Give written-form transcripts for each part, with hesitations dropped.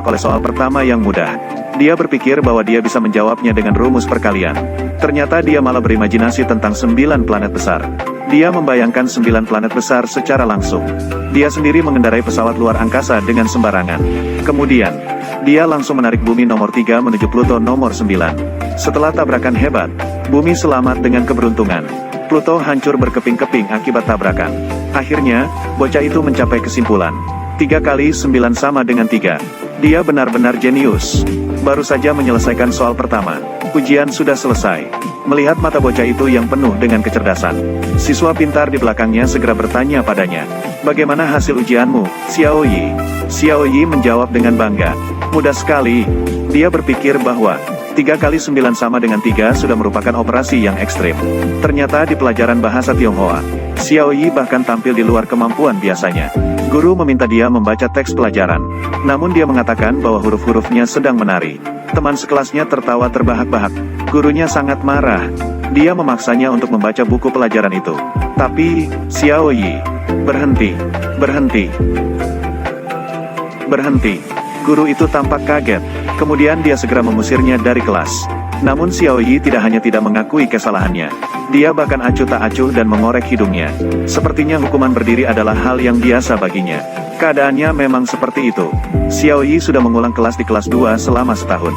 oleh soal pertama yang mudah. Dia berpikir bahwa dia bisa menjawabnya dengan rumus perkalian. Ternyata dia malah berimajinasi tentang 9 planet besar. Dia membayangkan 9 planet besar secara langsung. Dia sendiri mengendarai pesawat luar angkasa dengan sembarangan. Kemudian, dia langsung menarik bumi nomor 3 menuju Pluto nomor 9. Setelah tabrakan hebat, bumi selamat dengan keberuntungan. Pluto hancur berkeping-keping akibat tabrakan. Akhirnya, bocah itu mencapai kesimpulan. 3 kali 9 sama dengan 3. Dia benar-benar jenius. Baru saja menyelesaikan soal pertama. Ujian sudah selesai. Melihat mata bocah itu yang penuh dengan kecerdasan, siswa pintar di belakangnya segera bertanya padanya, "Bagaimana hasil ujianmu, Xiao Yi?" Xiao Yi menjawab dengan bangga, "Mudah sekali." Dia berpikir bahwa 3 kali 9 sama dengan 3 sudah merupakan operasi yang ekstrim. Ternyata di pelajaran bahasa Tionghoa, Xiao Yi bahkan tampil di luar kemampuan biasanya. Guru meminta dia membaca teks pelajaran, namun dia mengatakan bahwa huruf-hurufnya sedang menari. Teman sekelasnya tertawa terbahak-bahak. Gurunya sangat marah. Dia memaksanya untuk membaca buku pelajaran itu. Tapi, Xiao Yi, berhenti, berhenti, berhenti. Guru itu tampak kaget. Kemudian dia segera mengusirnya dari kelas. Namun Xiao Yi tidak hanya tidak mengakui kesalahannya. Dia bahkan acuh tak acuh dan mengorek hidungnya. Sepertinya hukuman berdiri adalah hal yang biasa baginya. Keadaannya memang seperti itu. Xiao Yi sudah mengulang kelas di kelas 2 selama setahun.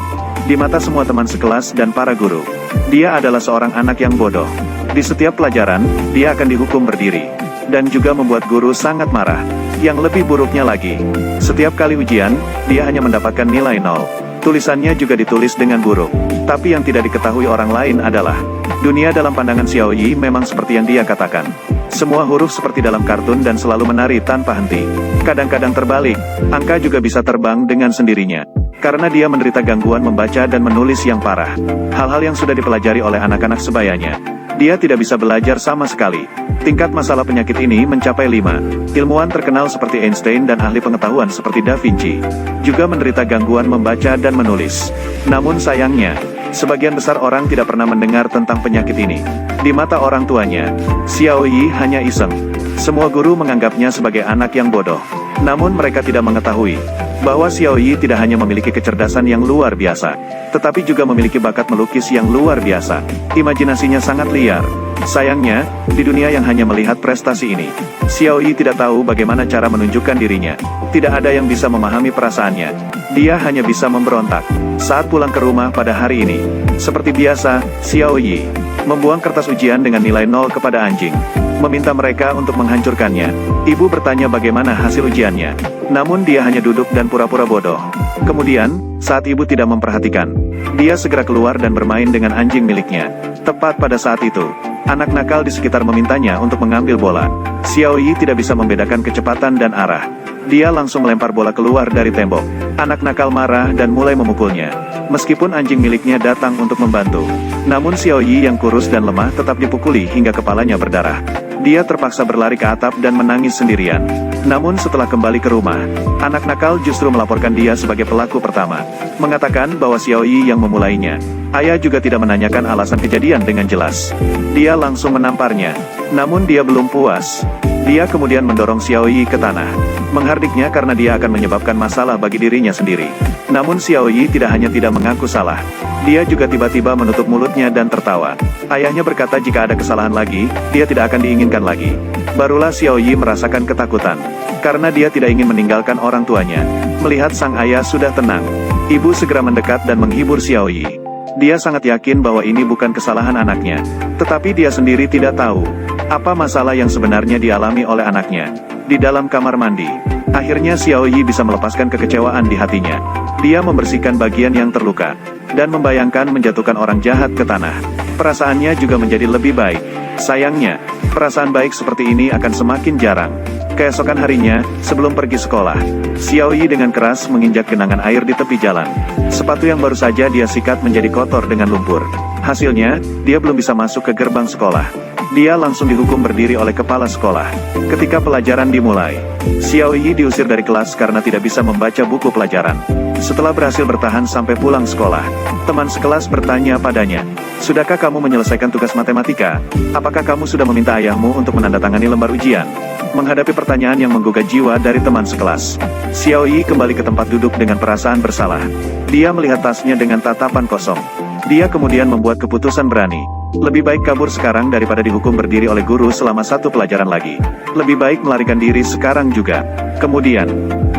Di mata semua teman sekelas dan para guru, dia adalah seorang anak yang bodoh. Di setiap pelajaran, dia akan dihukum berdiri. Dan juga membuat guru sangat marah. Yang lebih buruknya lagi, setiap kali ujian, dia hanya mendapatkan nilai 0. Tulisannya juga ditulis dengan buruk. Tapi yang tidak diketahui orang lain adalah, dunia dalam pandangan Xiao Yi memang seperti yang dia katakan. Semua huruf seperti dalam kartun dan selalu menari tanpa henti. Kadang-kadang terbalik, angka juga bisa terbang dengan sendirinya. Karena dia menderita gangguan membaca dan menulis yang parah. Hal-hal yang sudah dipelajari oleh anak-anak sebayanya. Dia tidak bisa belajar sama sekali. Tingkat masalah penyakit ini mencapai 5. Ilmuwan terkenal seperti Einstein dan ahli pengetahuan seperti Da Vinci juga menderita gangguan membaca dan menulis. Namun sayangnya, sebagian besar orang tidak pernah mendengar tentang penyakit ini. Di mata orang tuanya, Xiao Yi hanya iseng. Semua guru menganggapnya sebagai anak yang bodoh. Namun mereka tidak mengetahui bahwa Xiao Yi tidak hanya memiliki kecerdasan yang luar biasa, tetapi juga memiliki bakat melukis yang luar biasa. Imajinasinya sangat liar. Sayangnya, di dunia yang hanya melihat prestasi ini, Xiao Yi tidak tahu bagaimana cara menunjukkan dirinya. Tidak ada yang bisa memahami perasaannya. Dia hanya bisa memberontak. Saat pulang ke rumah pada hari ini, seperti biasa, Xiao Yi membuang kertas ujian dengan nilai 0 kepada anjing, meminta mereka untuk menghancurkannya. Ibu bertanya bagaimana hasil ujiannya, namun dia hanya duduk dan pura-pura bodoh. Kemudian, saat ibu tidak memperhatikan, dia segera keluar dan bermain dengan anjing miliknya. Tepat pada saat itu, anak nakal di sekitar memintanya untuk mengambil bola. Xiao Yi tidak bisa membedakan kecepatan dan arah. Dia langsung melempar bola keluar dari tembok. Anak nakal marah dan mulai memukulnya. Meskipun anjing miliknya datang untuk membantu, namun Xiao Yi yang kurus dan lemah tetap dipukuli hingga kepalanya berdarah. Dia terpaksa berlari ke atap dan menangis sendirian. Namun setelah kembali ke rumah, anak nakal justru melaporkan dia sebagai pelaku pertama, mengatakan bahwa Xiao Yi yang memulainya. Ayah juga tidak menanyakan alasan kejadian dengan jelas. Dia langsung menamparnya. Namun dia belum puas. Dia kemudian mendorong Xiao Yi ke tanah, menghardiknya karena dia akan menyebabkan masalah bagi dirinya sendiri. Namun Xiao Yi tidak hanya tidak mengaku salah, dia juga tiba-tiba menutup mulutnya dan tertawa. Ayahnya berkata jika ada kesalahan lagi, dia tidak akan diinginkan lagi. Barulah Xiao Yi merasakan ketakutan, karena dia tidak ingin meninggalkan orang tuanya. Melihat sang ayah sudah tenang, ibu segera mendekat dan menghibur Xiao Yi. Dia sangat yakin bahwa ini bukan kesalahan anaknya, tetapi dia sendiri tidak tahu apa masalah yang sebenarnya dialami oleh anaknya. Di dalam kamar mandi, akhirnya Xiao Yi bisa melepaskan kekecewaan di hatinya. Dia membersihkan bagian yang terluka, dan membayangkan menjatuhkan orang jahat ke tanah. Perasaannya juga menjadi lebih baik. Sayangnya, perasaan baik seperti ini akan semakin jarang. Keesokan harinya, sebelum pergi sekolah, Xiao Yi dengan keras menginjak genangan air di tepi jalan. Sepatu yang baru saja dia sikat menjadi kotor dengan lumpur. Hasilnya, dia belum bisa masuk ke gerbang sekolah. Dia langsung dihukum berdiri oleh kepala sekolah. Ketika pelajaran dimulai, Xiao Yi diusir dari kelas karena tidak bisa membaca buku pelajaran. Setelah berhasil bertahan sampai pulang sekolah, teman sekelas bertanya padanya, "Sudahkah kamu menyelesaikan tugas matematika? Apakah kamu sudah meminta ayahmu untuk menandatangani lembar ujian?" Menghadapi pertanyaan yang menggugah jiwa dari teman sekelas, Xiao Yi kembali ke tempat duduk dengan perasaan bersalah. Dia melihat tasnya dengan tatapan kosong. Dia kemudian membuat keputusan berani. Lebih baik kabur sekarang daripada dihukum berdiri oleh guru selama satu pelajaran lagi. Lebih baik melarikan diri sekarang juga. Kemudian,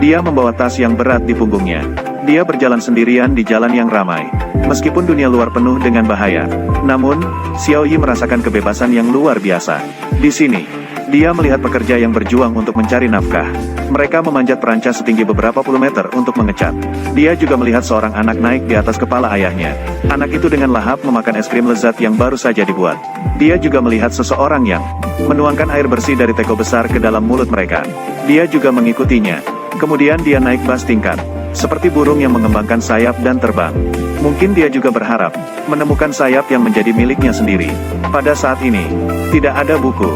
dia membawa tas yang berat di punggungnya. Dia berjalan sendirian di jalan yang ramai. Meskipun dunia luar penuh dengan bahaya, namun, Xiao Yi merasakan kebebasan yang luar biasa. Di sini, dia melihat pekerja yang berjuang untuk mencari nafkah. Mereka memanjat perancas setinggi beberapa puluh meter untuk mengecat. Dia juga melihat seorang anak naik di atas kepala ayahnya. Anak itu dengan lahap memakan es krim lezat yang baru saja dibuat. Dia juga melihat seseorang yang menuangkan air bersih dari teko besar ke dalam mulut mereka. Dia juga mengikutinya. Kemudian dia naik bas tingkat, seperti burung yang mengembangkan sayap dan terbang. Mungkin dia juga berharap menemukan sayap yang menjadi miliknya sendiri. Pada saat ini, tidak ada buku.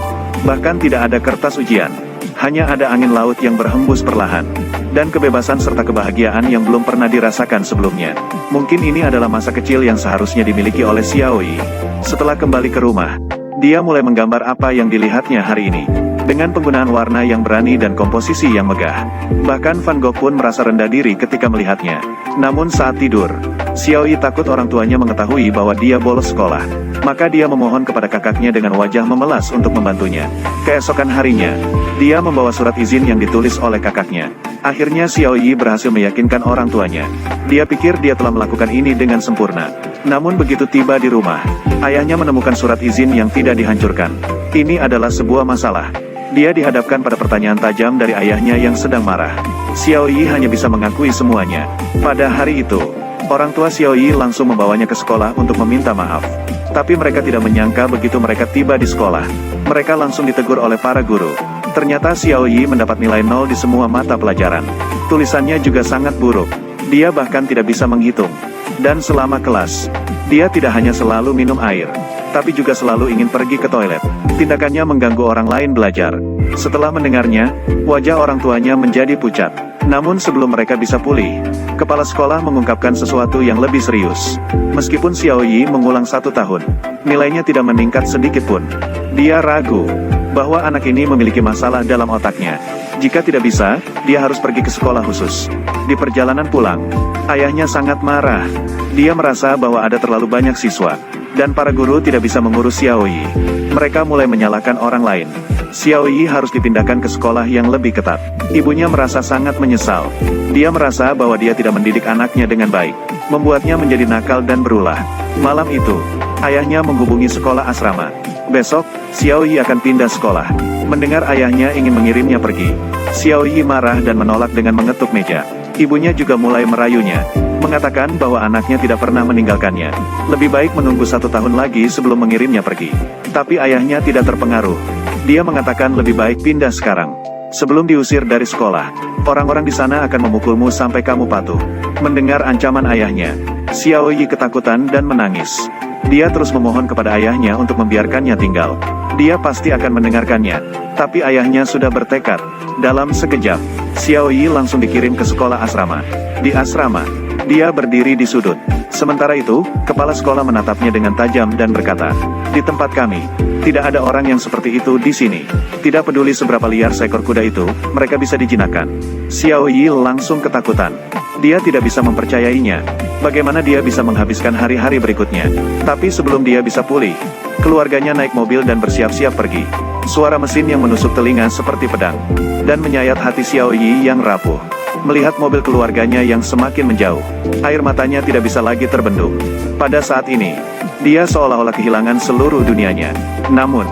Bahkan tidak ada kertas ujian. Hanya ada angin laut yang berhembus perlahan. Dan kebebasan serta kebahagiaan yang belum pernah dirasakan sebelumnya. Mungkin ini adalah masa kecil yang seharusnya dimiliki oleh Xiao Yi. Setelah kembali ke rumah, dia mulai menggambar apa yang dilihatnya hari ini. Dengan penggunaan warna yang berani dan komposisi yang megah. Bahkan Van Gogh pun merasa rendah diri ketika melihatnya. Namun saat tidur, Xiao Yi takut orang tuanya mengetahui bahwa dia bolos sekolah. Maka dia memohon kepada kakaknya dengan wajah memelas untuk membantunya. Keesokan harinya, dia membawa surat izin yang ditulis oleh kakaknya. Akhirnya Xiao Yi berhasil meyakinkan orang tuanya. Dia pikir dia telah melakukan ini dengan sempurna. Namun begitu tiba di rumah, ayahnya menemukan surat izin yang tidak dihancurkan. Ini adalah sebuah masalah. Dia dihadapkan pada pertanyaan tajam dari ayahnya yang sedang marah. Xiao Yi hanya bisa mengakui semuanya. Pada hari itu, orang tua Xiao Yi langsung membawanya ke sekolah untuk meminta maaf. Tapi mereka tidak menyangka begitu mereka tiba di sekolah, mereka langsung ditegur oleh para guru. Ternyata Xiao Yi mendapat nilai 0 di semua mata pelajaran. Tulisannya juga sangat buruk. Dia bahkan tidak bisa menghitung. Dan selama kelas, dia tidak hanya selalu minum air, tapi juga selalu ingin pergi ke toilet. Tindakannya mengganggu orang lain belajar. Setelah mendengarnya, wajah orang tuanya menjadi pucat. Namun sebelum mereka bisa pulih, kepala sekolah mengungkapkan sesuatu yang lebih serius. Meskipun Xiao Yi mengulang 1 tahun, nilainya tidak meningkat sedikit pun. Dia ragu bahwa anak ini memiliki masalah dalam otaknya. Jika tidak bisa, dia harus pergi ke sekolah khusus. Di perjalanan pulang, ayahnya sangat marah. Dia merasa bahwa ada terlalu banyak siswa, dan para guru tidak bisa mengurus Xiao Yi. Mereka mulai menyalahkan orang lain. Xiao Yi harus dipindahkan ke sekolah yang lebih ketat. Ibunya merasa sangat menyesal. Dia merasa bahwa dia tidak mendidik anaknya dengan baik, membuatnya menjadi nakal dan berulah. Malam itu, ayahnya menghubungi sekolah asrama. Besok, Xiao Yi akan pindah sekolah. Mendengar ayahnya ingin mengirimnya pergi, Xiao Yi marah dan menolak dengan mengetuk meja. Ibunya juga mulai merayunya, mengatakan bahwa anaknya tidak pernah meninggalkannya. Lebih baik menunggu 1 tahun lagi sebelum mengirimnya pergi. Tapi ayahnya tidak terpengaruh. Dia mengatakan lebih baik pindah sekarang. Sebelum diusir dari sekolah, orang-orang di sana akan memukulmu sampai kamu patuh. Mendengar ancaman ayahnya, Xiao Yi ketakutan dan menangis. Dia terus memohon kepada ayahnya untuk membiarkannya tinggal. Dia pasti akan mendengarkannya. Tapi ayahnya sudah bertekad. Dalam sekejap, Xiao Yi langsung dikirim ke sekolah asrama. Di asrama, dia berdiri di sudut. Sementara itu, kepala sekolah menatapnya dengan tajam dan berkata, "Di tempat kami, tidak ada orang yang seperti itu di sini. Tidak peduli seberapa liar seekor kuda itu, mereka bisa dijinakkan." Xiao Yi langsung ketakutan. Dia tidak bisa mempercayainya. Bagaimana dia bisa menghabiskan hari-hari berikutnya? Tapi sebelum dia bisa pulih, keluarganya naik mobil dan bersiap-siap pergi. Suara mesin yang menusuk telinga seperti pedang, dan menyayat hati Xiao Yi yang rapuh. Melihat mobil keluarganya yang semakin menjauh, air matanya tidak bisa lagi terbendung. Pada saat ini, dia seolah-olah kehilangan seluruh dunianya. Namun,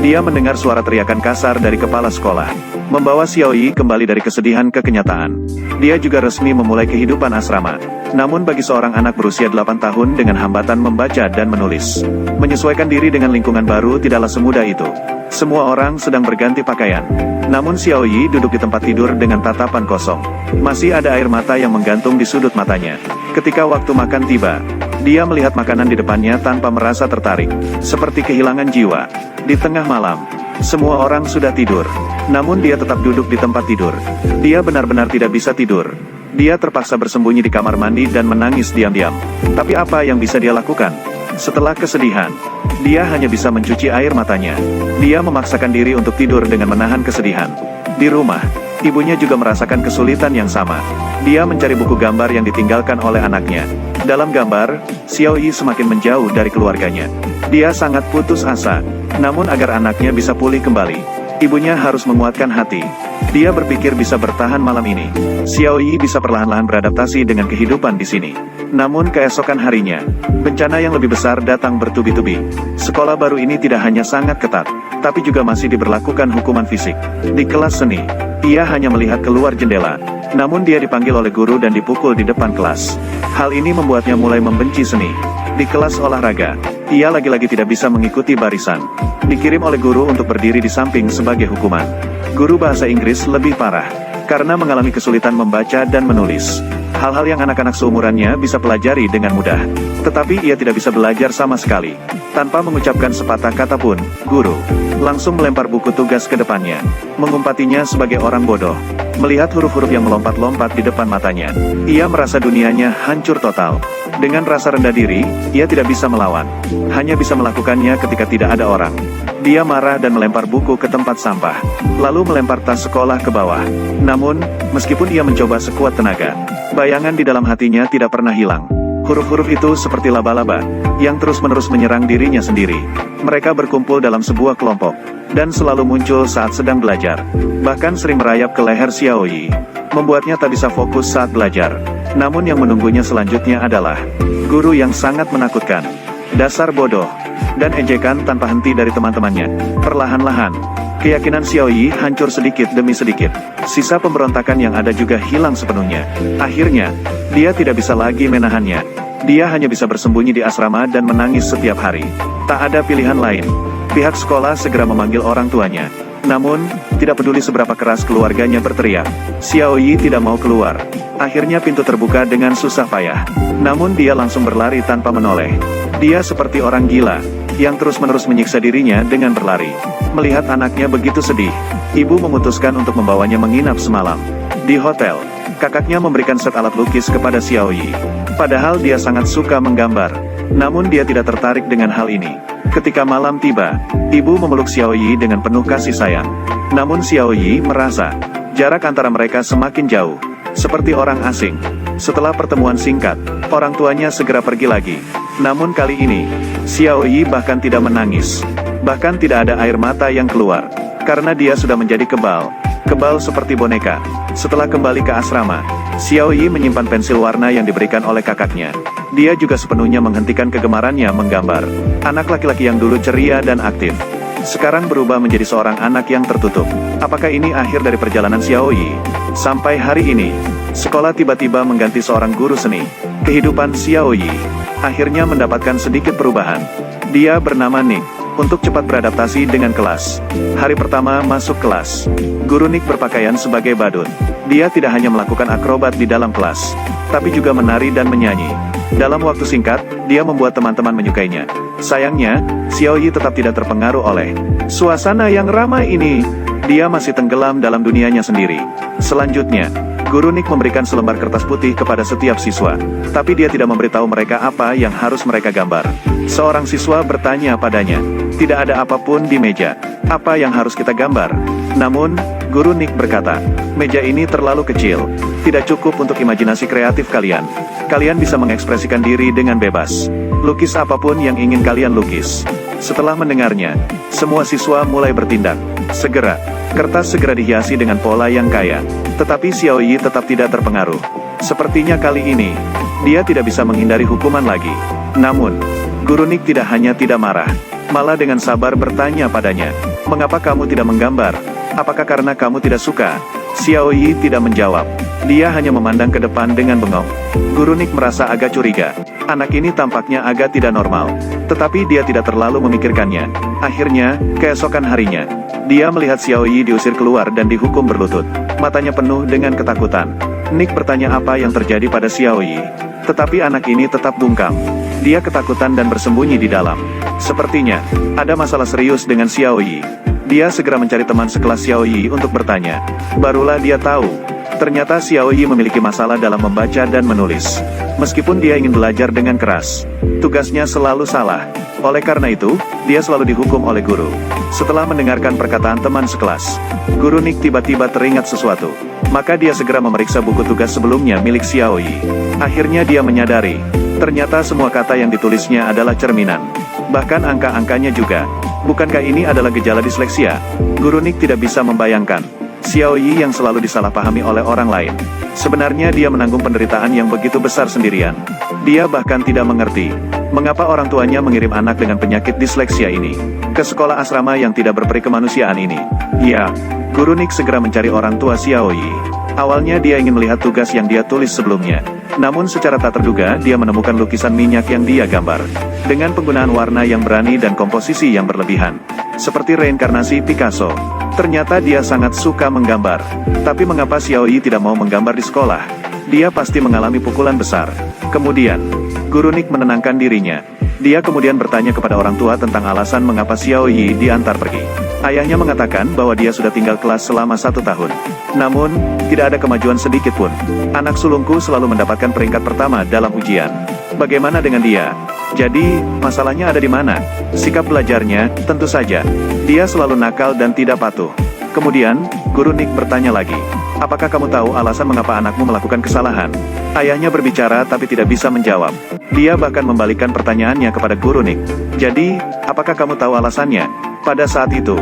dia mendengar suara teriakan kasar dari kepala sekolah, membawa Xiao Yi kembali dari kesedihan ke kenyataan. Dia juga resmi memulai kehidupan asrama. Namun bagi seorang anak berusia 8 tahun dengan hambatan membaca dan menulis, menyesuaikan diri dengan lingkungan baru tidaklah semudah itu. Semua orang sedang berganti pakaian. Namun Xiao Yi duduk di tempat tidur dengan tatapan kosong. Masih ada air mata yang menggantung di sudut matanya. Ketika waktu makan tiba, dia melihat makanan di depannya tanpa merasa tertarik. Seperti kehilangan jiwa. Di tengah malam, semua orang sudah tidur. Namun dia tetap duduk di tempat tidur. Dia benar-benar tidak bisa tidur. Dia terpaksa bersembunyi di kamar mandi dan menangis diam-diam. Tapi apa yang bisa dia lakukan? Setelah kesedihan, dia hanya bisa mencuci air matanya. Dia memaksakan diri untuk tidur dengan menahan kesedihan. Di rumah, ibunya juga merasakan kesulitan yang sama. Dia mencari buku gambar yang ditinggalkan oleh anaknya. Dalam gambar, Xiao Yi semakin menjauh dari keluarganya. Dia sangat putus asa. Namun agar anaknya bisa pulih kembali, ibunya harus menguatkan hati. Dia berpikir bisa bertahan malam ini. Xiao Yi bisa perlahan-lahan beradaptasi dengan kehidupan di sini. Namun keesokan harinya, bencana yang lebih besar datang bertubi-tubi. Sekolah baru ini tidak hanya sangat ketat, tapi juga masih diberlakukan hukuman fisik. Di kelas seni, ia hanya melihat keluar jendela. Namun dia dipanggil oleh guru dan dipukul di depan kelas. Hal ini membuatnya mulai membenci seni. Di kelas olahraga, ia lagi-lagi tidak bisa mengikuti barisan. Dikirim oleh guru untuk berdiri di samping sebagai hukuman. Guru bahasa Inggris lebih parah, karena mengalami kesulitan membaca dan menulis. Hal-hal yang anak-anak seumurannya bisa pelajari dengan mudah. Tetapi ia tidak bisa belajar sama sekali. Tanpa mengucapkan sepatah kata pun, guru langsung melempar buku tugas ke depannya, mengumpatinya sebagai orang bodoh. Melihat huruf-huruf yang melompat-lompat di depan matanya, ia merasa dunianya hancur total. Dengan rasa rendah diri, ia tidak bisa melawan. Hanya bisa melakukannya ketika tidak ada orang. Dia marah dan melempar buku ke tempat sampah, lalu melempar tas sekolah ke bawah. Namun, meskipun ia mencoba sekuat tenaga, bayangan di dalam hatinya tidak pernah hilang. Huruf-huruf itu seperti laba-laba, yang terus-menerus menyerang dirinya sendiri. Mereka berkumpul dalam sebuah kelompok, dan selalu muncul saat sedang belajar. Bahkan sering merayap ke leher Xiao Yi, membuatnya tak bisa fokus saat belajar. Namun yang menunggunya selanjutnya adalah guru yang sangat menakutkan. Dasar bodoh, dan ejekan tanpa henti dari teman-temannya. Perlahan-lahan, keyakinan Xiao Yi hancur sedikit demi sedikit. Sisa pemberontakan yang ada juga hilang sepenuhnya. Akhirnya, dia tidak bisa lagi menahannya. Dia hanya bisa bersembunyi di asrama dan menangis setiap hari. Tak ada pilihan lain. Pihak sekolah segera memanggil orang tuanya. Namun, tidak peduli seberapa keras keluarganya berteriak, Xiao Yi tidak mau keluar. Akhirnya pintu terbuka dengan susah payah. Namun dia langsung berlari tanpa menoleh. Dia seperti orang gila, yang terus-menerus menyiksa dirinya dengan berlari. Melihat anaknya begitu sedih, ibu memutuskan untuk membawanya menginap semalam. Di hotel, kakaknya memberikan set alat lukis kepada Xiao Yi. Padahal dia sangat suka menggambar. Namun dia tidak tertarik dengan hal ini. Ketika malam tiba, ibu memeluk Xiao Yi dengan penuh kasih sayang. Namun Xiao Yi merasa, jarak antara mereka semakin jauh, seperti orang asing. Setelah pertemuan singkat, orang tuanya segera pergi lagi. Namun kali ini, Xiao Yi bahkan tidak menangis. Bahkan tidak ada air mata yang keluar. Karena dia sudah menjadi kebal. Kebal seperti boneka. Setelah kembali ke asrama, Xiao Yi menyimpan pensil warna yang diberikan oleh kakaknya. Dia juga sepenuhnya menghentikan kegemarannya menggambar. Anak laki-laki yang dulu ceria dan aktif, sekarang berubah menjadi seorang anak yang tertutup. Apakah ini akhir dari perjalanan Xiao Yi? Sampai hari ini, sekolah tiba-tiba mengganti seorang guru seni. Kehidupan Xiao Yi akhirnya mendapatkan sedikit perubahan. Dia bernama Nick, untuk cepat beradaptasi dengan kelas. Hari pertama masuk kelas, guru Nick berpakaian sebagai badut. Dia tidak hanya melakukan akrobat di dalam kelas, tapi juga menari dan menyanyi. Dalam waktu singkat, dia membuat teman-teman menyukainya. Sayangnya, Xiao Yi tetap tidak terpengaruh oleh suasana yang ramai ini. Dia masih tenggelam dalam dunianya sendiri. Selanjutnya, guru Nick memberikan selembar kertas putih kepada setiap siswa. Tapi dia tidak memberitahu mereka apa yang harus mereka gambar. Seorang siswa bertanya padanya, tidak ada apapun di meja. Apa yang harus kita gambar? Namun, guru Nick berkata, meja ini terlalu kecil. Tidak cukup untuk imajinasi kreatif kalian. Kalian bisa mengekspresikan diri dengan bebas. Lukis apapun yang ingin kalian lukis. Setelah mendengarnya, semua siswa mulai bertindak. Segera, kertas segera dihiasi dengan pola yang kaya. Tetapi Xiao Yi tetap tidak terpengaruh. Sepertinya kali ini, dia tidak bisa menghindari hukuman lagi. Namun, guru Nick tidak hanya tidak marah, malah dengan sabar bertanya padanya, mengapa kamu tidak menggambar? Apakah karena kamu tidak suka? Xiao Yi tidak menjawab. Dia hanya memandang ke depan dengan bengong. Guru Nick merasa agak curiga. Anak ini tampaknya agak tidak normal. Tetapi dia tidak terlalu memikirkannya. Akhirnya, keesokan harinya, dia melihat Xiao Yi diusir keluar dan dihukum berlutut. Matanya penuh dengan ketakutan. Nick bertanya apa yang terjadi pada Xiao Yi. Tetapi anak ini tetap bungkam. Dia ketakutan dan bersembunyi di dalam. Sepertinya, ada masalah serius dengan Xiao Yi. Dia segera mencari teman sekelas Xiao Yi untuk bertanya. Barulah dia tahu, ternyata Xiao Yi memiliki masalah dalam membaca dan menulis. Meskipun dia ingin belajar dengan keras, tugasnya selalu salah. Oleh karena itu, dia selalu dihukum oleh guru. Setelah mendengarkan perkataan teman sekelas, Guru Nick tiba-tiba teringat sesuatu. Maka dia segera memeriksa buku tugas sebelumnya milik Xiaoyi. Akhirnya dia menyadari, ternyata semua kata yang ditulisnya adalah cerminan. Bahkan angka-angkanya juga. Bukankah ini adalah gejala disleksia? Guru Nick tidak bisa membayangkan Xiaoyi yang selalu disalahpahami oleh orang lain. Sebenarnya dia menanggung penderitaan yang begitu besar sendirian. Dia bahkan tidak mengerti mengapa orang tuanya mengirim anak dengan penyakit disleksia ini ke sekolah asrama yang tidak berperi kemanusiaan ini. Ya, Guru Nick segera mencari orang tua Xiaoyi. Awalnya dia ingin melihat tugas yang dia tulis sebelumnya. Namun secara tak terduga dia menemukan lukisan minyak yang dia gambar. Dengan penggunaan warna yang berani dan komposisi yang berlebihan. Seperti reinkarnasi Picasso. Ternyata dia sangat suka menggambar. Tapi mengapa Xiaoyi tidak mau menggambar di sekolah? Dia pasti mengalami pukulan besar. Kemudian, Guru Nick menenangkan dirinya. Dia kemudian bertanya kepada orang tua tentang alasan mengapa Xiaoyi diantar pergi. Ayahnya mengatakan bahwa dia sudah tinggal kelas selama 1 tahun. Namun, tidak ada kemajuan sedikit pun. Anak sulungku selalu mendapatkan peringkat pertama dalam ujian. Bagaimana dengan dia? Jadi, masalahnya ada di mana? Sikap belajarnya, tentu saja. Dia selalu nakal dan tidak patuh. Kemudian, Guru Nick bertanya lagi. Apakah kamu tahu alasan mengapa anakmu melakukan kesalahan? Ayahnya berbicara tapi tidak bisa menjawab. Dia bahkan membalikkan pertanyaannya kepada Guru Nick. Jadi, apakah kamu tahu alasannya? Pada saat itu,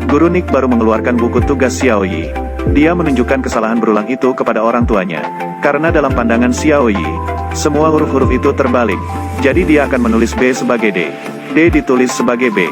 Guru Nick baru mengeluarkan buku tugas Xiaoyi. Dia menunjukkan kesalahan berulang itu kepada orang tuanya. Karena dalam pandangan Xiaoyi, semua huruf-huruf itu terbalik. Jadi dia akan menulis B sebagai D. D ditulis sebagai B.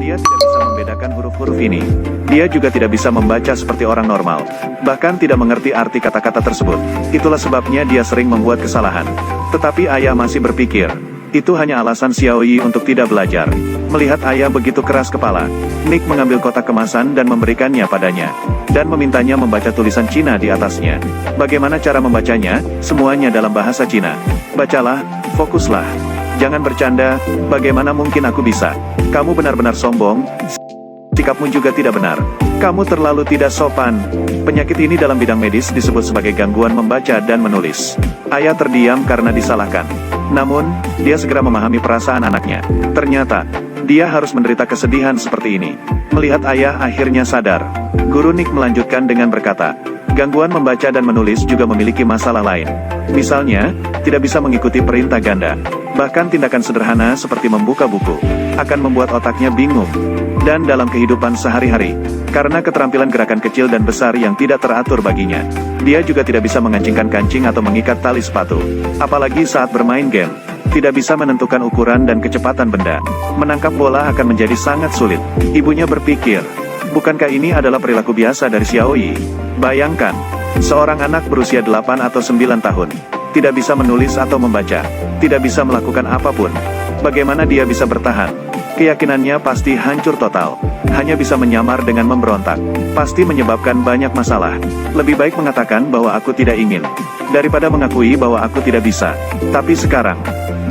Dia tidak bisa membedakan huruf-huruf ini. Dia juga tidak bisa membaca seperti orang normal. Bahkan tidak mengerti arti kata-kata tersebut. Itulah sebabnya dia sering membuat kesalahan. Tetapi ayah masih berpikir, itu hanya alasan Xiaoyi untuk tidak belajar. Melihat ayah begitu keras kepala, Nick mengambil kotak kemasan dan memberikannya padanya. Dan memintanya membaca tulisan Cina di atasnya. Bagaimana cara membacanya? Semuanya dalam bahasa Cina. Bacalah, fokuslah. Jangan bercanda, bagaimana mungkin aku bisa? Kamu benar-benar sombong. Sikapmu juga tidak benar. Kamu terlalu tidak sopan. Penyakit ini dalam bidang medis disebut sebagai gangguan membaca dan menulis. Ayah terdiam karena disalahkan. Namun, dia segera memahami perasaan anaknya. Ternyata, dia harus menderita kesedihan seperti ini. Melihat ayah akhirnya sadar. Guru Nick melanjutkan dengan berkata, gangguan membaca dan menulis juga memiliki masalah lain. Misalnya, tidak bisa mengikuti perintah ganda. Bahkan tindakan sederhana seperti membuka buku, akan membuat otaknya bingung. Dan dalam kehidupan sehari-hari, karena keterampilan gerakan kecil dan besar yang tidak teratur baginya, dia juga tidak bisa mengancingkan kancing atau mengikat tali sepatu. Apalagi saat bermain game, tidak bisa menentukan ukuran dan kecepatan benda. Menangkap bola akan menjadi sangat sulit. Ibunya berpikir, bukankah ini adalah perilaku biasa dari Xiaoyi? Bayangkan, seorang anak berusia 8 atau 9 tahun, tidak bisa menulis atau membaca, tidak bisa melakukan apapun. Bagaimana dia bisa bertahan? Keyakinannya pasti hancur total. Hanya bisa menyamar dengan memberontak. Pasti menyebabkan banyak masalah. Lebih baik mengatakan bahwa aku tidak ingin, daripada mengakui bahwa aku tidak bisa. Tapi sekarang,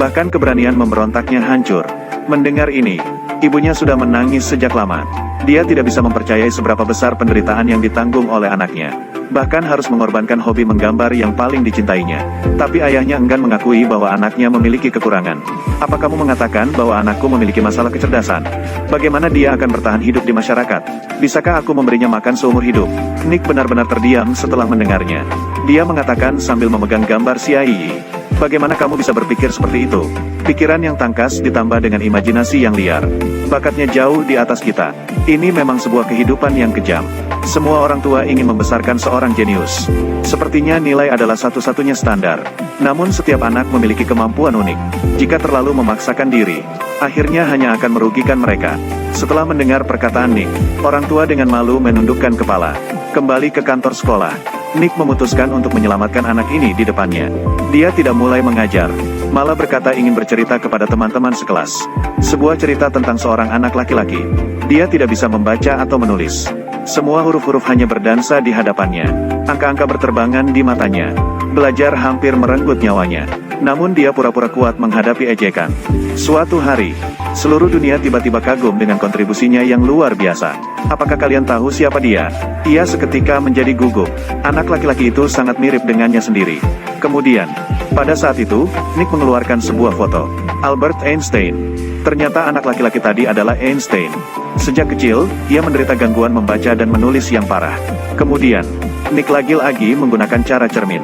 bahkan keberanian memberontaknya hancur. Mendengar ini, ibunya sudah menangis sejak lama. Dia tidak bisa mempercayai seberapa besar penderitaan yang ditanggung oleh anaknya. Bahkan harus mengorbankan hobi menggambar yang paling dicintainya. Tapi ayahnya enggan mengakui bahwa anaknya memiliki kekurangan. Apa kamu mengatakan bahwa anakku memiliki masalah kecerdasan? Bagaimana dia akan bertahan hidup di masyarakat? Bisakah aku memberinya makan seumur hidup? Nick benar-benar terdiam setelah mendengarnya. Dia mengatakan sambil memegang gambar Xiaoyi. Bagaimana kamu bisa berpikir seperti itu? Pikiran yang tangkas ditambah dengan imajinasi yang liar. Bakatnya jauh di atas kita. Ini memang sebuah kehidupan yang kejam. Semua orang tua ingin membesarkan seorang jenius. Sepertinya nilai adalah satu-satunya standar. Namun setiap anak memiliki kemampuan unik. Jika terlalu memaksakan diri, akhirnya hanya akan merugikan mereka. Setelah mendengar perkataan Nick, orang tua dengan malu menundukkan kepala. Kembali ke kantor sekolah, Nick memutuskan untuk menyelamatkan anak ini di depannya. Dia tidak mulai mengajar, malah berkata ingin bercerita kepada teman-teman sekelas. Sebuah cerita tentang seorang anak laki-laki. Dia tidak bisa membaca atau menulis. Semua huruf-huruf hanya berdansa di hadapannya. Angka-angka berterbangan di matanya. Belajar hampir merenggut nyawanya. Namun dia pura-pura kuat menghadapi ejekan. Suatu hari, Seluruh dunia tiba-tiba kagum dengan kontribusinya yang luar biasa. Apakah kalian tahu siapa dia? Ia seketika menjadi gugup. Anak laki-laki itu sangat mirip dengannya sendiri. Kemudian, pada saat itu, Nick mengeluarkan sebuah foto. Albert Einstein. Ternyata anak laki-laki tadi adalah Einstein. Sejak kecil, ia menderita gangguan membaca dan menulis yang parah. Kemudian, Nick lagi-lagi menggunakan cara cermin.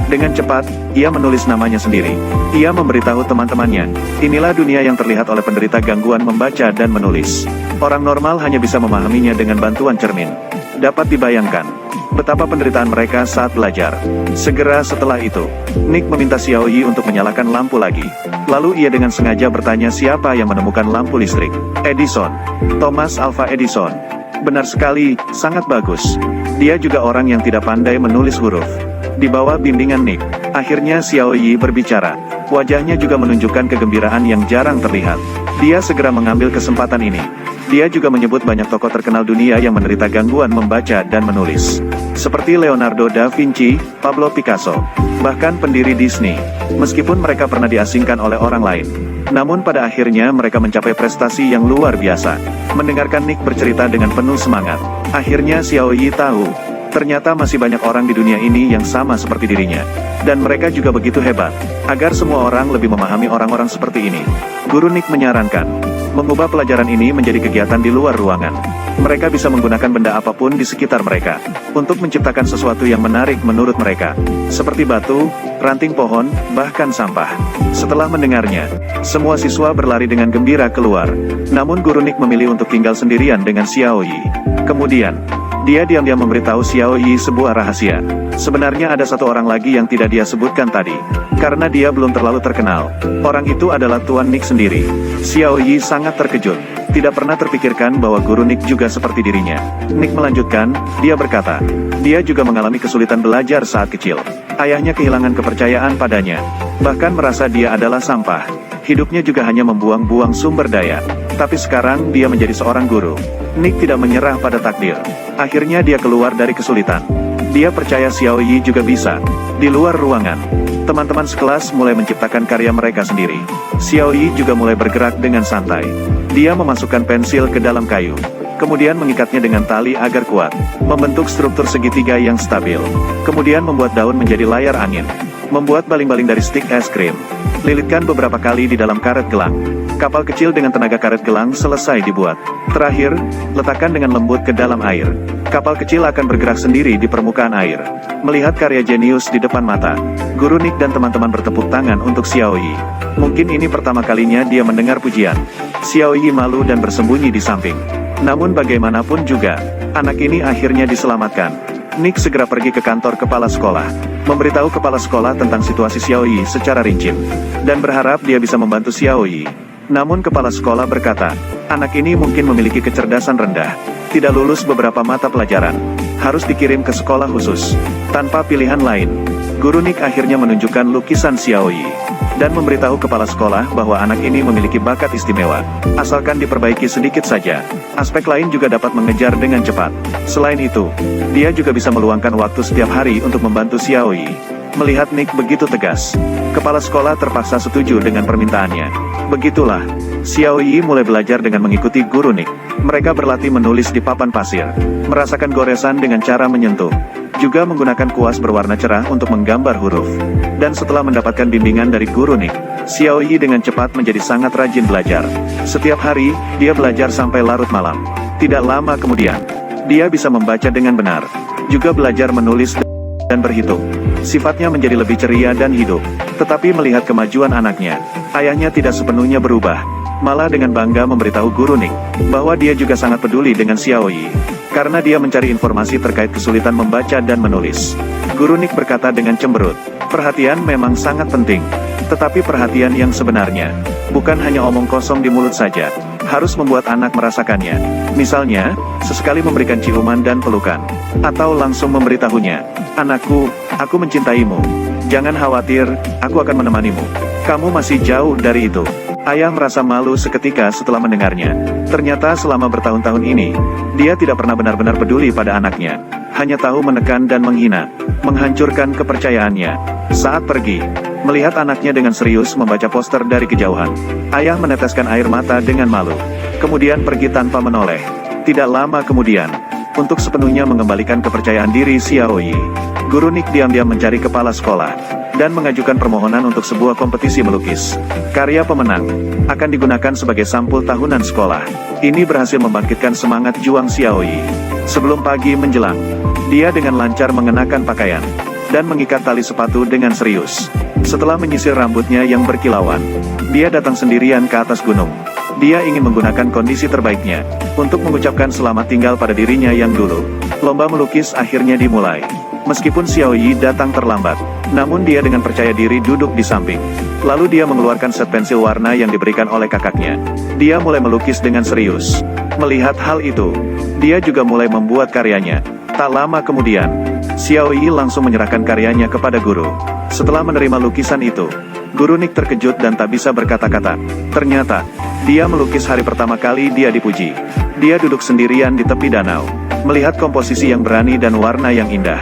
Dengan cepat, ia menulis namanya sendiri. Ia memberitahu teman-temannya, inilah dunia yang terlihat oleh penderita gangguan membaca dan menulis. Orang normal hanya bisa memahaminya dengan bantuan cermin. Dapat dibayangkan betapa penderitaan mereka saat belajar. Segera setelah itu, Nick meminta Xiaoyi untuk menyalakan lampu lagi. Lalu ia dengan sengaja bertanya siapa yang menemukan lampu listrik. Edison. Thomas Alva Edison. Benar sekali, sangat bagus. Dia juga orang yang tidak pandai menulis huruf. Di bawah bimbingan Nick, akhirnya Xiaoyi berbicara. Wajahnya juga menunjukkan kegembiraan yang jarang terlihat. Dia segera mengambil kesempatan ini. Dia juga menyebut banyak tokoh terkenal dunia yang menderita gangguan membaca dan menulis. Seperti Leonardo da Vinci, Pablo Picasso, bahkan pendiri Disney. Meskipun mereka pernah diasingkan oleh orang lain, namun pada akhirnya mereka mencapai prestasi yang luar biasa. Mendengarkan Nick bercerita dengan penuh semangat, akhirnya Xiaoyi tahu, ternyata masih banyak orang di dunia ini yang sama seperti dirinya. Dan mereka juga begitu hebat. Agar semua orang lebih memahami orang-orang seperti ini, Guru Nick menyarankan, mengubah pelajaran ini menjadi kegiatan di luar ruangan. Mereka bisa menggunakan benda apapun di sekitar mereka, untuk menciptakan sesuatu yang menarik menurut mereka. Seperti batu, ranting pohon, bahkan sampah. Setelah mendengarnya, semua siswa berlari dengan gembira keluar. Namun Guru Nick memilih untuk tinggal sendirian dengan Xiaoyi. Kemudian, dia diam-diam memberitahu Xiaoyi sebuah rahasia. Sebenarnya ada satu orang lagi yang tidak dia sebutkan tadi, karena dia belum terlalu terkenal. Orang itu adalah Tuan Nick sendiri. Xiaoyi sangat terkejut. Tidak pernah terpikirkan bahwa Guru Nick juga seperti dirinya. Nick melanjutkan, dia berkata, dia juga mengalami kesulitan belajar saat kecil. Ayahnya kehilangan kepercayaan padanya, bahkan merasa dia adalah sampah. Hidupnya juga hanya membuang-buang sumber daya. Tapi sekarang dia menjadi seorang guru. Nick tidak menyerah pada takdir. Akhirnya dia keluar dari kesulitan. Dia percaya Xiaoyi juga bisa. Di luar ruangan, teman-teman sekelas mulai menciptakan karya mereka sendiri. Xiaoyi juga mulai bergerak dengan santai. Dia memasukkan pensil ke dalam kayu, kemudian mengikatnya dengan tali agar kuat, membentuk struktur segitiga yang stabil. Kemudian membuat daun menjadi layar angin, membuat baling-baling dari stik es krim. Lilitkan beberapa kali di dalam karet gelang. Kapal kecil dengan tenaga karet gelang selesai dibuat. Terakhir, letakkan dengan lembut ke dalam air. Kapal kecil akan bergerak sendiri di permukaan air. Melihat karya jenius di depan mata, Guru Nick dan teman-teman bertepuk tangan untuk Xiaoyi. Mungkin ini pertama kalinya dia mendengar pujian. Xiaoyi malu dan bersembunyi di samping. Namun bagaimanapun juga, anak ini akhirnya diselamatkan. Nick segera pergi ke kantor kepala sekolah, memberitahu kepala sekolah tentang situasi Xiaoyi secara rinci, dan berharap dia bisa membantu Xiaoyi. Namun kepala sekolah berkata, anak ini mungkin memiliki kecerdasan rendah, tidak lulus beberapa mata pelajaran, harus dikirim ke sekolah khusus. Tanpa pilihan lain, Guru Nick akhirnya menunjukkan lukisan Xiaoyi, dan memberitahu kepala sekolah bahwa anak ini memiliki bakat istimewa. Asalkan diperbaiki sedikit saja, aspek lain juga dapat mengejar dengan cepat. Selain itu, dia juga bisa meluangkan waktu setiap hari untuk membantu Xiaoyi. Melihat Nick begitu tegas, kepala sekolah terpaksa setuju dengan permintaannya. Begitulah, Xiaoyi mulai belajar dengan mengikuti Guru Nick. Mereka berlatih menulis di papan pasir, merasakan goresan dengan cara menyentuh, juga menggunakan kuas berwarna cerah untuk menggambar huruf. Dan setelah mendapatkan bimbingan dari Guru Nick, Xiaoyi dengan cepat menjadi sangat rajin belajar. Setiap hari, dia belajar sampai larut malam. Tidak lama kemudian, dia bisa membaca dengan benar, juga belajar menulis dan berhitung. Sifatnya menjadi lebih ceria dan hidup. Tetapi melihat kemajuan anaknya, ayahnya tidak sepenuhnya berubah. Malah dengan bangga memberitahu Guru Nick, bahwa dia juga sangat peduli dengan Xiaoyi, karena dia mencari informasi terkait kesulitan membaca dan menulis. Guru Nick berkata dengan cemberut, perhatian memang sangat penting. Tetapi perhatian yang sebenarnya, bukan hanya omong kosong di mulut saja, harus membuat anak merasakannya. Misalnya, sesekali memberikan ciuman dan pelukan, atau langsung memberitahunya, anakku, aku mencintaimu. Jangan khawatir, aku akan menemanimu. Kamu masih jauh dari itu. Ayah merasa malu seketika setelah mendengarnya. Ternyata selama bertahun-tahun ini, dia tidak pernah benar-benar peduli pada anaknya. Hanya tahu menekan dan menghina, menghancurkan kepercayaannya. Saat pergi, Melihat anaknya dengan serius membaca poster dari kejauhan, ayah meneteskan air mata dengan malu. Kemudian pergi tanpa menoleh. Tidak lama kemudian, untuk sepenuhnya mengembalikan kepercayaan diri Xiaoyi, Guru Nick diam-diam mencari kepala sekolah, dan mengajukan permohonan untuk sebuah kompetisi melukis. Karya pemenang akan digunakan sebagai sampul tahunan sekolah. Ini berhasil membangkitkan semangat juang Xiaoyi. Sebelum pagi menjelang, dia dengan lancar mengenakan pakaian, dan mengikat tali sepatu dengan serius. Setelah menyisir rambutnya yang berkilauan, dia datang sendirian ke atas gunung. Dia ingin menggunakan kondisi terbaiknya, untuk mengucapkan selamat tinggal pada dirinya yang dulu. Lomba melukis akhirnya dimulai. Meskipun Xiaoyi datang terlambat, namun dia dengan percaya diri duduk di samping. Lalu dia mengeluarkan set pensil warna yang diberikan oleh kakaknya. Dia mulai melukis dengan serius. Melihat hal itu, dia juga mulai membuat karyanya. Tak lama kemudian, Xiaoyi langsung menyerahkan karyanya kepada guru. Setelah menerima lukisan itu, Guru Nick terkejut dan tak bisa berkata-kata. Ternyata, dia melukis hari pertama kali dia dipuji. Dia duduk sendirian di tepi danau, melihat komposisi yang berani dan warna yang indah.